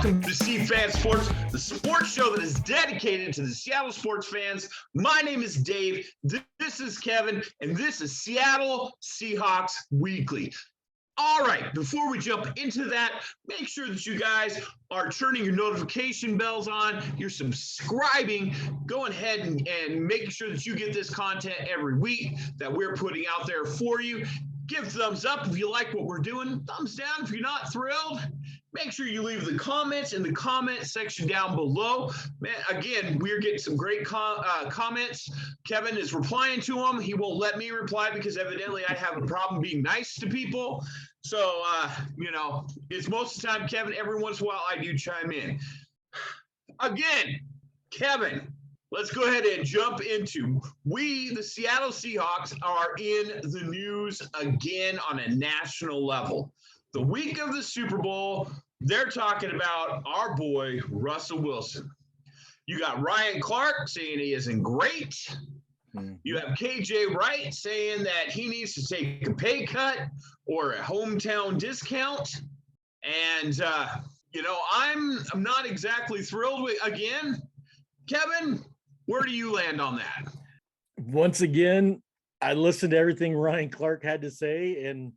Welcome to C Fan Sports, the sports show that is dedicated to the Seattle sports fans. My name is Dave, this is Kevin, and this is Seattle Seahawks Weekly. All right, before we jump into that, make sure that you guys are turning your notification bells on, you're subscribing, go ahead and make sure that you get this content every week that we're putting out there for you. Give thumbs up if you like what we're doing, thumbs down if you're not thrilled. Make sure you leave the comments in the comment section down below. Man, again, we're getting some great comments. Kevin is replying to them. He won't let me reply because evidently I have a problem being nice to people. So, it's most of the time, Kevin. Every once in a while, I do chime in. Again, Kevin, let's go ahead and jump into the Seattle Seahawks, are in the news again on a national level. The week of the Super Bowl, they're talking about our boy, Russell Wilson. You got Ryan Clark saying he isn't great. You have KJ Wright saying that he needs to take a pay cut or a hometown discount. And, I'm not exactly thrilled with, again, Kevin, where do you land on that? Once again, I listened to everything Ryan Clark had to say, and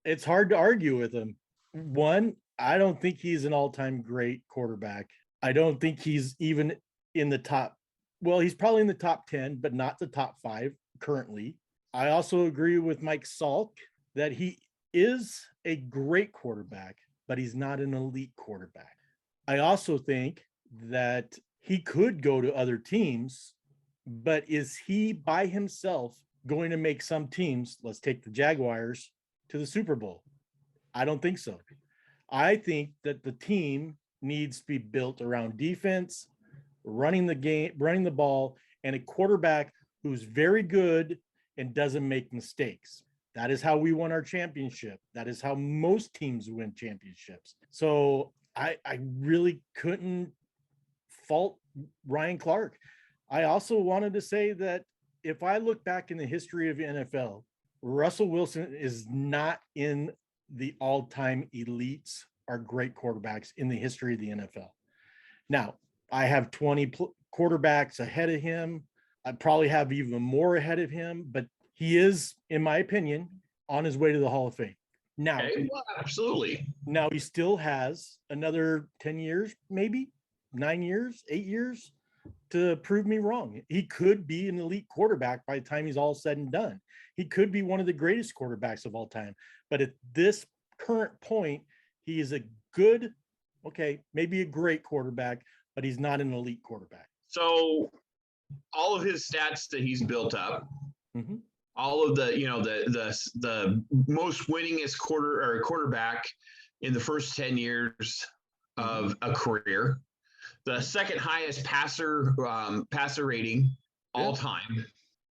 it's hard to argue with him. One, I don't think he's an all-time great quarterback. I don't think he's even in the top. Well, he's probably in the top 10, but not the top 5 currently. I also agree with Mike Salk that he is a great quarterback, but he's not an elite quarterback. I also think that he could go to other teams, but is he by himself going to make some teams, let's take the Jaguars, to the Super Bowl? I don't think so. I think that the team needs to be built around defense, running the game, running the ball, and a quarterback who's very good and doesn't make mistakes. That is how we won our championship. That is how most teams win championships. So I really couldn't fault Ryan Clark. I also wanted to say that if I look back in the history of the NFL, Russell Wilson is not in the all-time elites or great quarterbacks in the history of the NFL. Now, I have 20 quarterbacks ahead of him. I probably have even more ahead of him, but he is, in my opinion, on his way to the Hall of Fame. Now, Absolutely. Now he still has another 10 years, maybe 9 years, 8 years to prove me wrong. He could be an elite quarterback by the time he's all said and done. He could be one of the greatest quarterbacks of all time. But at this current point, he is a good, maybe a great quarterback, but he's not an elite quarterback. So all of his stats that he's built up, all of the most winningest quarterback in the first 10 years of a career, the second highest passer rating all time,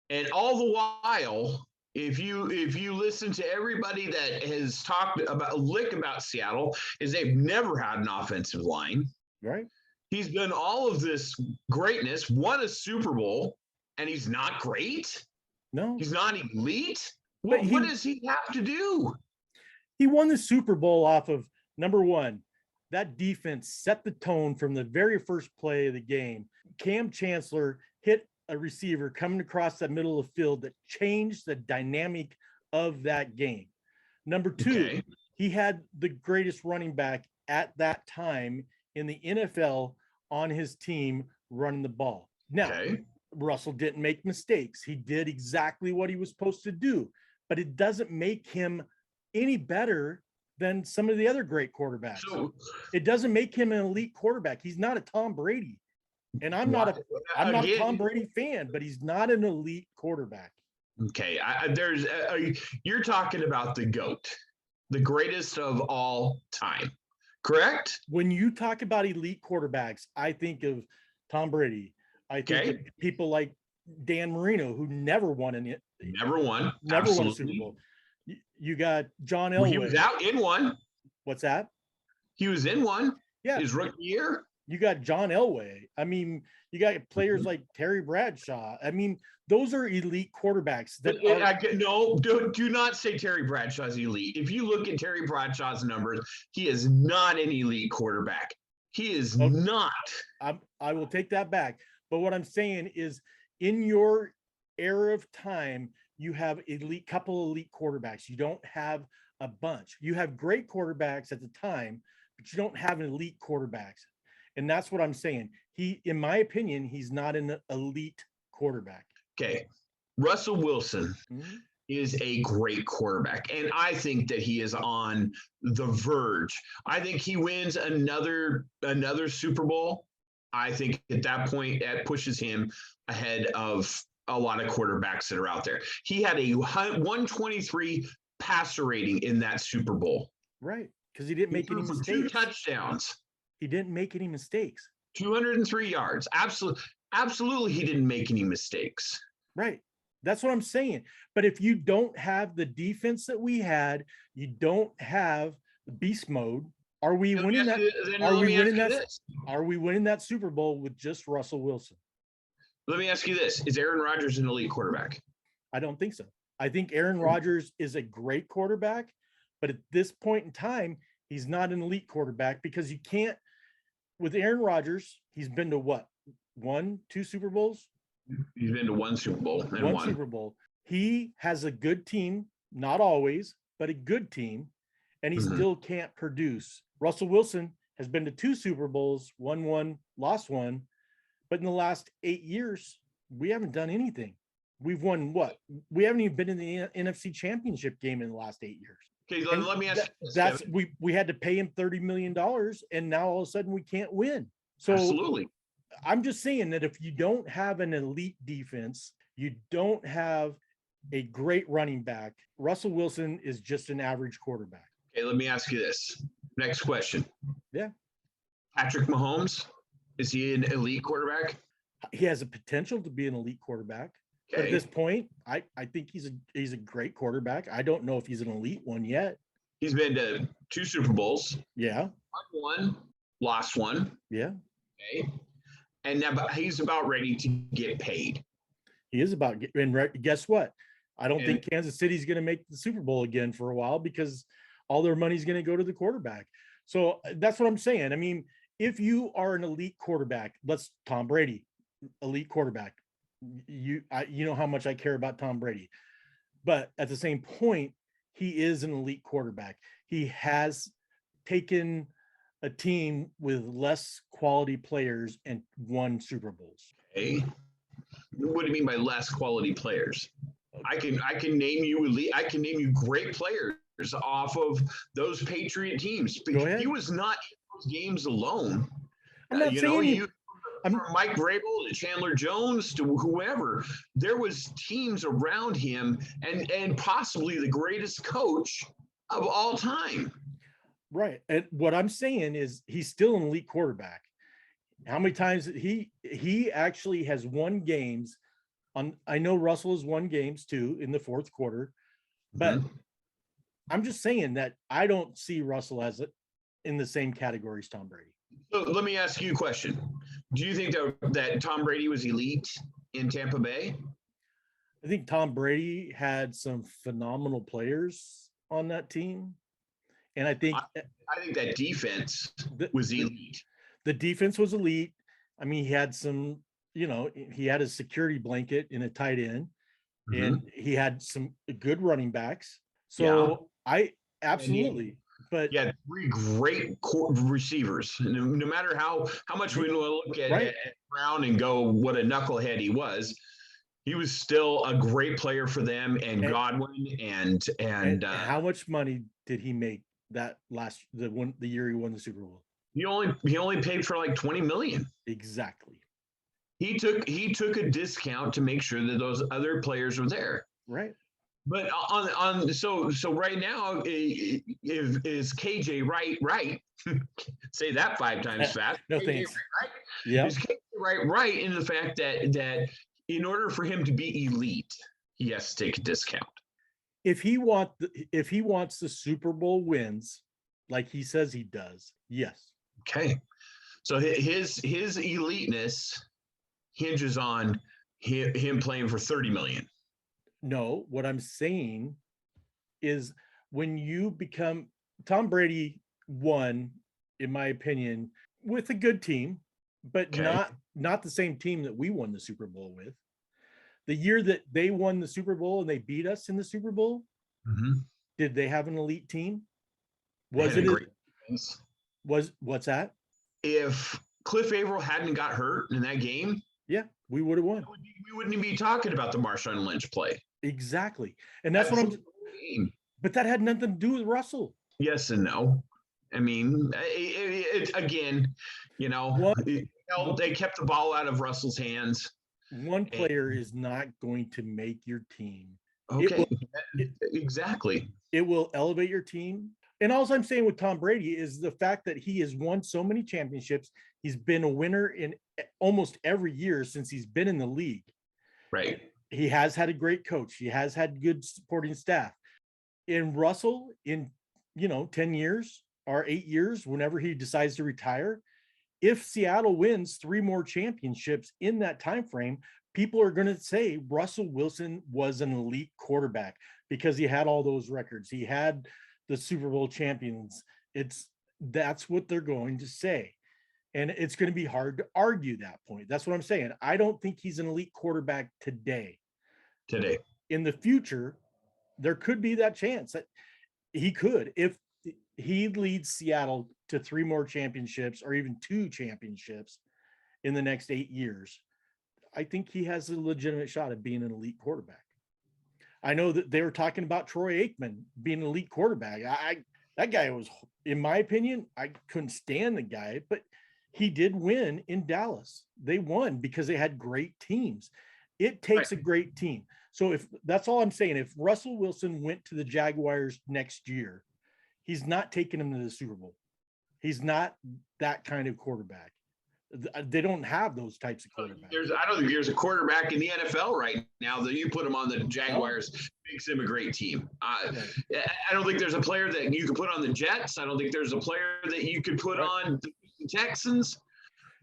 and all the while, if you listen to everybody that has talked about Seattle, is they've never had an offensive line. Right. He's done all of this greatness, won a Super Bowl, and he's not great. No, he's not elite. But what does he have to do? He won the Super Bowl off of, number one, that defense set the tone from the very first play of the game. Cam Chancellor hit a receiver coming across that middle of the field that changed the dynamic of that game. Number two, he had the greatest running back at that time in the NFL on his team running the ball. Now, Russell didn't make mistakes. He did exactly what he was supposed to do, but it doesn't make him any better than some of the other great quarterbacks. So, it doesn't make him an elite quarterback. He's not a Tom Brady. And I'm not a Tom Brady fan, but he's not an elite quarterback. Okay. You're talking about the GOAT, the greatest of all time, correct? When you talk about elite quarterbacks, I think of Tom Brady. I think of people like Dan Marino, who never won a Super Bowl. You got John Elway. He was out in one. What's that? He was in one. Yeah. His rookie year. You got John Elway. I mean, you got players like Terry Bradshaw. I mean, those are elite quarterbacks. Do not say Terry Bradshaw's elite. If you look at Terry Bradshaw's numbers, he is not an elite quarterback. He is Oh, not. I will take that back. But what I'm saying is, in your era of time, you have couple elite quarterbacks. You don't have a bunch. You have great quarterbacks at the time, but you don't have an elite quarterbacks. And that's what I'm saying. In my opinion, he's not an elite quarterback. Okay. Russell Wilson Mhm. is a great quarterback. And I think that he is on the verge. I think he wins another Super Bowl. I think at that point, that pushes him ahead of a lot of quarterbacks that are out there. He had a 123 passer rating in that Super Bowl. Right. Because he didn't make any For mistakes. 2 touchdowns. He didn't make any mistakes. 203 yards. Absolutely, he didn't make any mistakes. Right. That's what I'm saying. But if you don't have the defense that we had, you don't have the beast mode. Are we winning that? Are we winning that Super Bowl with just Russell Wilson? Let me ask you this. Is Aaron Rodgers an elite quarterback? I don't think so. I think Aaron Rodgers is a great quarterback, but at this point in time, he's not an elite quarterback because you can't. With Aaron Rodgers, he's been to what? 1, 2 Super Bowls? He's been to 1 Super Bowl and one Super Bowl. He has a good team, not always, but a good team, and he still can't produce. Russell Wilson has been to 2 Super Bowls, won 1, lost 1, but in the last 8 years, we haven't done anything. We've won what? We haven't even been in the NFC Championship game in the last 8 years. Okay, let me ask you this, we had to pay him $30 million, and now all of a sudden we can't win. So absolutely. I'm just saying that if you don't have an elite defense, you don't have a great running back, Russell Wilson is just an average quarterback. Okay, let me ask you this. Next question. Yeah. Patrick Mahomes, is he an elite quarterback? He has a potential to be an elite quarterback. Okay. But at this point, I think he's a great quarterback. I don't know if he's an elite one yet. He's been to 2 Super Bowls. Yeah. Won 1, lost 1. Yeah. Okay. And now he's about ready to get paid. He is about and guess what? I don't think Kansas City's going to make the Super Bowl again for a while because all their money's going to go to the quarterback. So that's what I'm saying. I mean, if you are an elite quarterback, Tom Brady, elite quarterback. You know how much I care about Tom Brady, but at the same point, he is an elite quarterback. He has taken a team with less quality players and won Super Bowls. Okay. What do you mean by less quality players? I can name you elite. I can name you great players off of those Patriot teams. Go ahead. He was not in those games alone. I'm not saying from Mike Vrabel to Chandler Jones to whoever, there was teams around him and possibly the greatest coach of all time. Right. And what I'm saying is he's still an elite quarterback. How many times he actually has won games on, I know Russell has won games too in the fourth quarter, but I'm just saying that I don't see Russell as in the same category as Tom Brady. So let me ask you a question. Do you think that Tom Brady was elite in Tampa Bay? I think Tom Brady had some phenomenal players on that team. And I think that defense was elite. The defense was elite. I mean, he had some, he had a security blanket in a tight end, and he had some good running backs. So I absolutely. But yeah, 3 great receivers. No matter how much we look at Brown and go, what a knucklehead he was still a great player for them. And Godwin and how much money did he make that the year he won the Super Bowl? He only paid for like $20 million. Exactly. He took a discount to make sure that those other players were there. Right. But so right now, is KJ right? Say that 5 times fast. No KJ thanks. Right? Yeah. Is KJ right in the fact that in order for him to be elite, he has to take a discount. If he wants the Super Bowl wins, like he says he does, yes. Okay. So his eliteness hinges on him playing for $30 million. No, what I'm saying is when you become Tom Brady won, in my opinion, with a good team, but Okay. not the same team that we won the Super Bowl with. The year that they won the Super Bowl and they beat us in the Super Bowl, Mhm. did they have an elite team? They Was had a it great defense. what's that? If Cliff Averill hadn't got hurt in that game, Yeah, we would have won. we wouldn't be talking about the Marshawn Lynch play. Exactly. And that's That what I'm flipped the game. but that had nothing to do with Russell. Yes and no. I mean, again, One they kept the ball out of Russell's hands. one player is not going to make your team. Okay, it- exactly. It will elevate your team. And all I'm saying with Tom Brady is the fact that he has won so many championships. He's been a winner in almost every year since he's been in the league. Right. He has had a great coach. He has had good supporting staff. In Russell, in 10 years or 8 years, whenever he decides to retire, if Seattle wins 3 more championships in that time frame, people are going to say Russell Wilson was an elite quarterback because he had all those records. He had the Super Bowl champions. That's what they're going to say. And it's going to be hard to argue that point. That's what I'm saying. I don't think he's an elite quarterback today. In the future, there could be that chance that he could, if he leads Seattle to 3 more championships or even 2 championships in the next 8 years. I think he has a legitimate shot at being an elite quarterback. I know that they were talking about Troy Aikman being an elite quarterback. That guy was, in my opinion, I couldn't stand the guy, but he did win in Dallas. They won because they had great teams. It takes a great team. So if that's all I'm saying, if Russell Wilson went to the Jaguars next year, he's not taking them to the Super Bowl. He's not that kind of quarterback. They don't have those types of quarterbacks. I don't think there's a quarterback in the NFL right now that you put him on the Jaguars makes him a great team. I don't think there's a player that you could put on the Jets. I don't think there's a player that you could put on the Texans.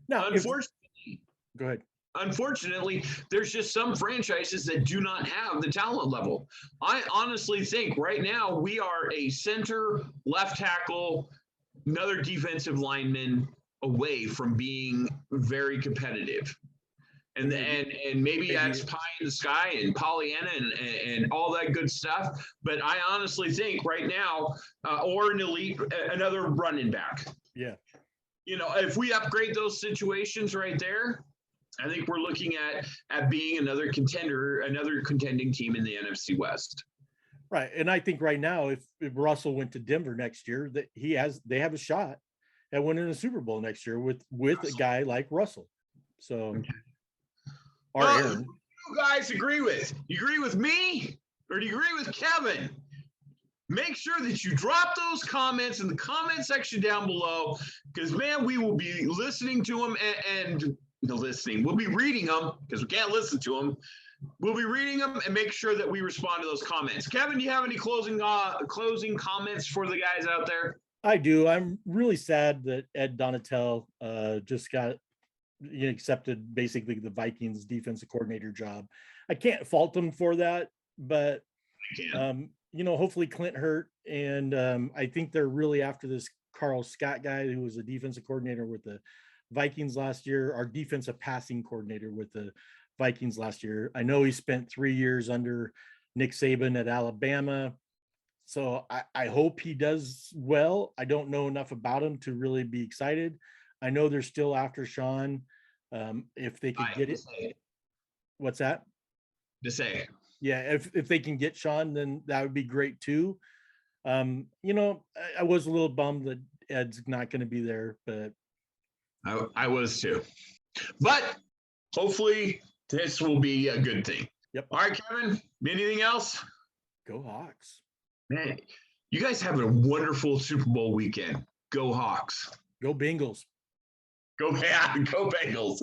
Now, unfortunately, go ahead. Unfortunately, there's just some franchises that do not have the talent level. I honestly think right now we are a center, left tackle, another defensive lineman away from being very competitive. And maybe that's pie in the sky and Pollyanna and all that good stuff. But I honestly think right now, or an elite, another running back. Yeah. If we upgrade those situations right there, I think we're looking at being another contender, another contending team in the NFC West. Right. And I think right now, if Russell went to Denver next year, that they have a shot at winning a Super Bowl next year with a guy like Russell. So, or Aaron. You guys agree with? You agree with me, or do you agree with Kevin? Make sure that you drop those comments in the comment section down below, because man, we will be listening to them and listening. We'll be reading them because we can't listen to them. We'll be reading them and make sure that we respond to those comments. Kevin, do you have any closing comments for the guys out there? I do. I'm really sad that Ed Donatel just got accepted basically the Vikings defensive coordinator job. I can't fault him for that, but hopefully Clint hurt, and I think they're really after this Carl Scott guy who was a defensive coordinator with the Vikings last year, our defensive passing coordinator with the Vikings last year. I know he spent 3 years under Nick Saban at Alabama. So I hope he does well. I don't know enough about him to really be excited. I know they're still after Sean. If they could get it. What's that? To say. Yeah, if they can get Sean, then that would be great too. I was a little bummed that Ed's not going to be there, but I was too. But hopefully this will be a good thing. Yep. All right, Kevin, anything else? Go Hawks. Man, you guys have a wonderful Super Bowl weekend. Go Hawks. Go Bengals. Go Bengals.